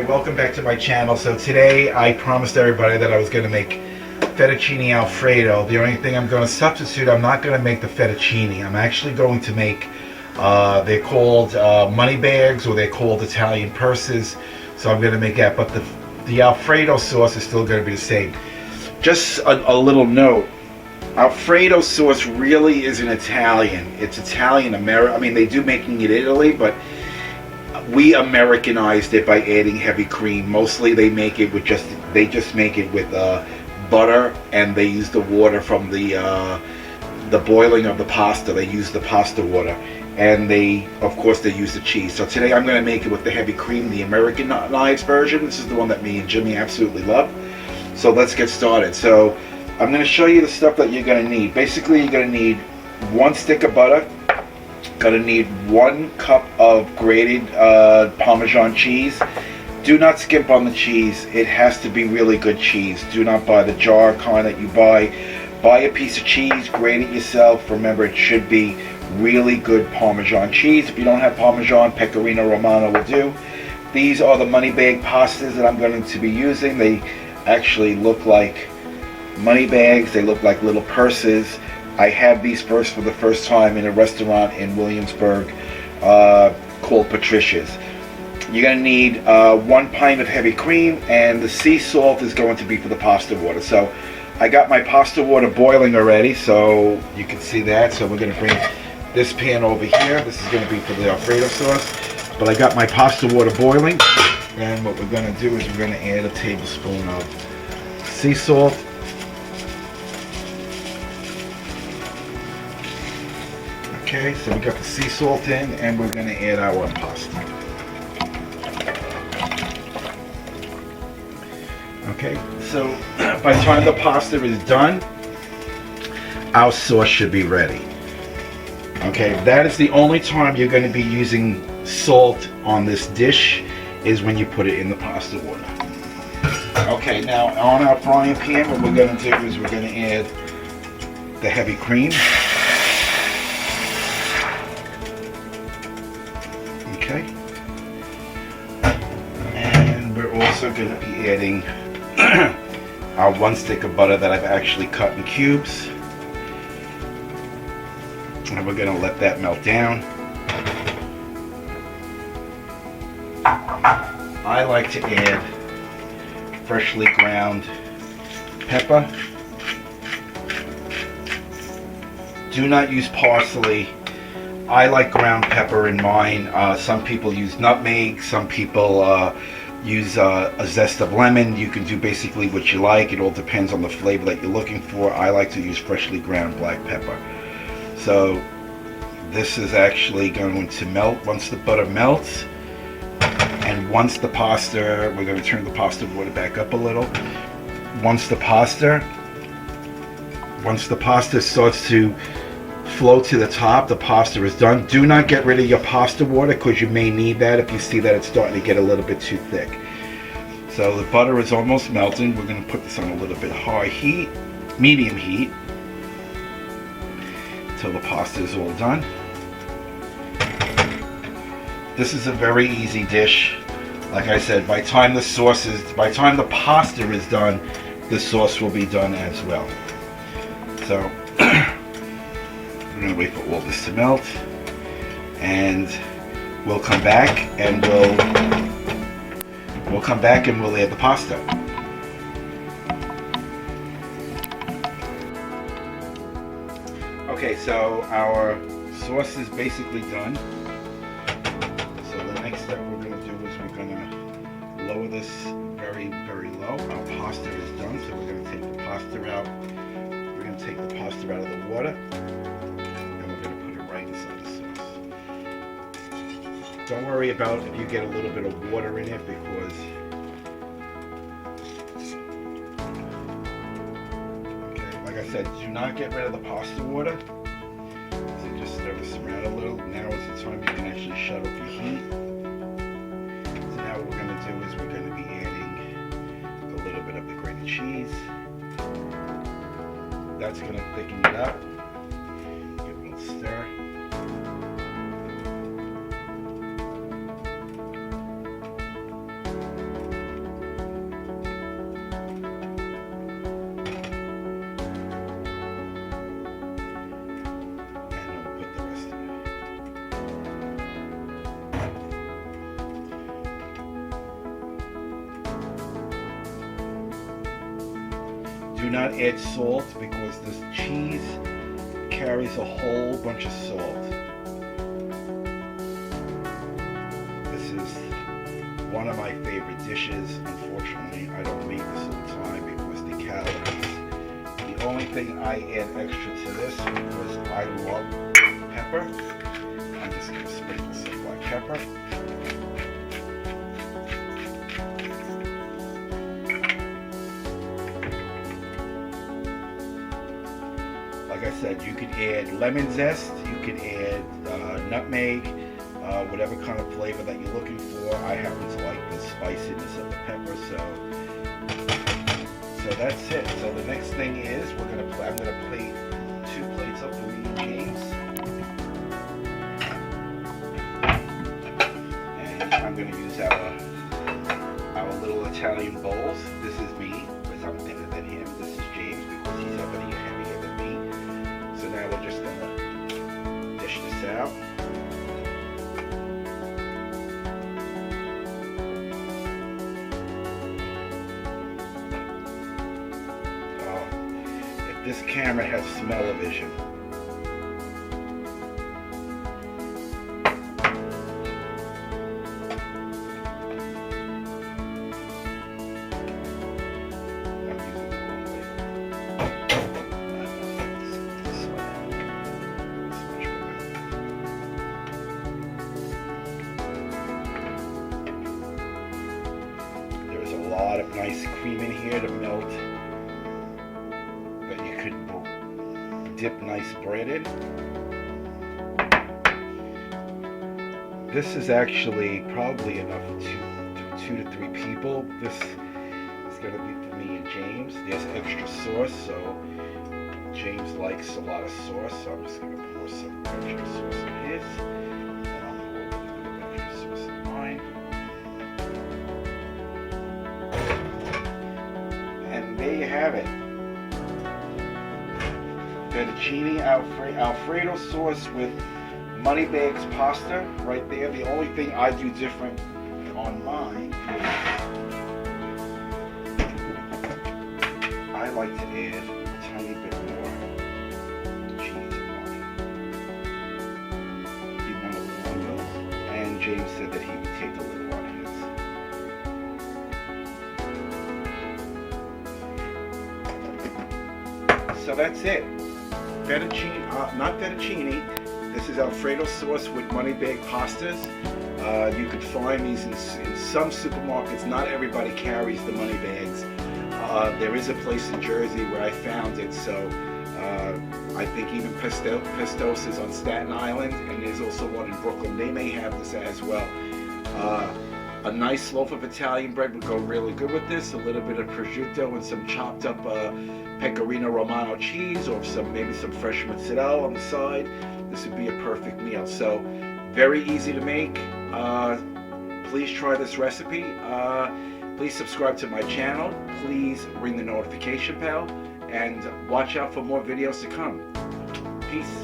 everybody, welcome back to my channel. So today I promised everybody that I was going to make fettuccine Alfredo. The only thing I'm going to substitute, I'm not going to make the fettuccine. I'm actually going to make, they're called money bags, or they're called Italian purses. So I'm going to make that, but the Alfredo sauce is still going to be the same. Just a little note, Alfredo sauce really isn't Italian. It's Italian American. I mean, they do making it in Italy, but we Americanized it by adding heavy cream. Mostly they make it with they just make it with butter, and they use the water from the boiling of the pasta. They use the pasta water, and of course they use the cheese. So today I'm going to make it with the heavy cream, the Americanized version. This is the one that me and Jimmy absolutely love. So let's get started. So I'm going to show you the stuff that you're going to need. Basically, you're going to need 1 stick of butter. Going to need 1 cup of grated Parmesan cheese. Do not skimp on the cheese. It has to be really good cheese. Do not buy the jar kind that you buy. Buy a piece of cheese, grate it yourself. Remember, it should be really good Parmesan cheese. If you don't have Parmesan, Pecorino Romano will do. These are the money bag pastas that I'm going to be using. They actually look like money bags. They look like little purses. I had these for the first time in a restaurant in Williamsburg called Patricia's. You're going to need 1 pint of heavy cream, and the sea salt is going to be for the pasta water. So I got my pasta water boiling already, so you can see that. So we're going to bring this pan over here. This is going to be for the Alfredo sauce. But I got my pasta water boiling, and what we're going to do is we're going to add a tablespoon of sea salt. Okay, so we got the sea salt in, and we're going to add our pasta. Okay, so by the time the pasta is done, our sauce should be ready. Okay, that is the only time you're going to be using salt on this dish, is when you put it in the pasta water. Okay, now on our frying pan, what we're going to do is we're going to add the heavy cream. Okay, and we're also going to be adding our 1 stick of butter that I've actually cut in cubes, and we're going to let that melt down. I like to add freshly ground pepper. Do not use parsley. I like ground pepper in mine. Some people use nutmeg. Some people use a zest of lemon. You can do basically what you like. It all depends on the flavor that you're looking for. I like to use freshly ground black pepper. So this is actually going to melt once the butter melts. And once the pasta, we're going to turn the pasta water back up a little. Once the pasta starts to flow to the top, the pasta is done. Do not get rid of your pasta water, because you may need that if you see that it's starting to get a little bit too thick. So the butter is almost melting. We're going to put this on a little bit high heat, medium heat, until the pasta is all done. This is a very easy dish. Like I said, by the time the pasta is done, the sauce will be done as well. So we're going to wait for all this to melt, and we'll come back and we'll add the pasta. Okay, so our sauce is basically done. So the next step we're going to do is we're going to lower this very, very low. Our pasta is done, so we're going to take the pasta out. We're going to take the pasta out of the water, and we're going to put it right inside the sauce. Don't worry about if you get a little bit of water in it, because like I said, do not get rid of the pasta water. So just stir this around a little. Now is the time you can actually shut off your heat. So now what we're going to do is we're going to be adding a little bit of the grated cheese. That's going to thicken it up. Give it a little stir. Do not add salt because this cheese carries a whole bunch of salt. This is one of my favorite dishes. Unfortunately, I don't make this all the time because the calories. The only thing I add extra to this because I love pepper. I'm just going to sprinkle some black pepper. Like I said, you can add lemon zest, you can add nutmeg, whatever kind of flavor that you're looking for. I happen to like the spiciness of the pepper, so that's it. So the next thing is I'm gonna plate 2 plates up for me and James, and I'm gonna use our little Italian bowls. This is me because I'm thinner than him. This is James because he's heavier than me. So now we're just gonna dish this out. This camera has smell-o-vision. There's a lot of nice cream in here to melt. You could dip nice bread in. This is actually probably enough for two to three people. This is going to be for me and James. There's extra sauce, so James likes a lot of sauce, so I'm just going to pour some extra sauce in his. And I'll pour a little bit of extra sauce in mine. And there you have it. Fettuccine Alfredo sauce with money bags pasta right there. The only thing I do different on mine is I like to add a tiny bit more cheese in mine. He wanted one of those, and James said that he would take a little on his. So that's it. Fettuccine, not fettuccine. This is Alfredo sauce with money bag pastas. You could find these in some supermarkets. Not everybody carries the money bags. There is a place in Jersey where I found it, so I think even Pestos is on Staten Island, and there's also one in Brooklyn. They may have this as well. A nice loaf of Italian bread would go really good with this. A little bit of prosciutto and some chopped up pecorino romano cheese, or maybe some fresh mozzarella on the side. This would be a perfect meal. So very easy to make. Please try this recipe. Please subscribe to my channel. Please ring the notification bell, and watch out for more videos to come. Peace.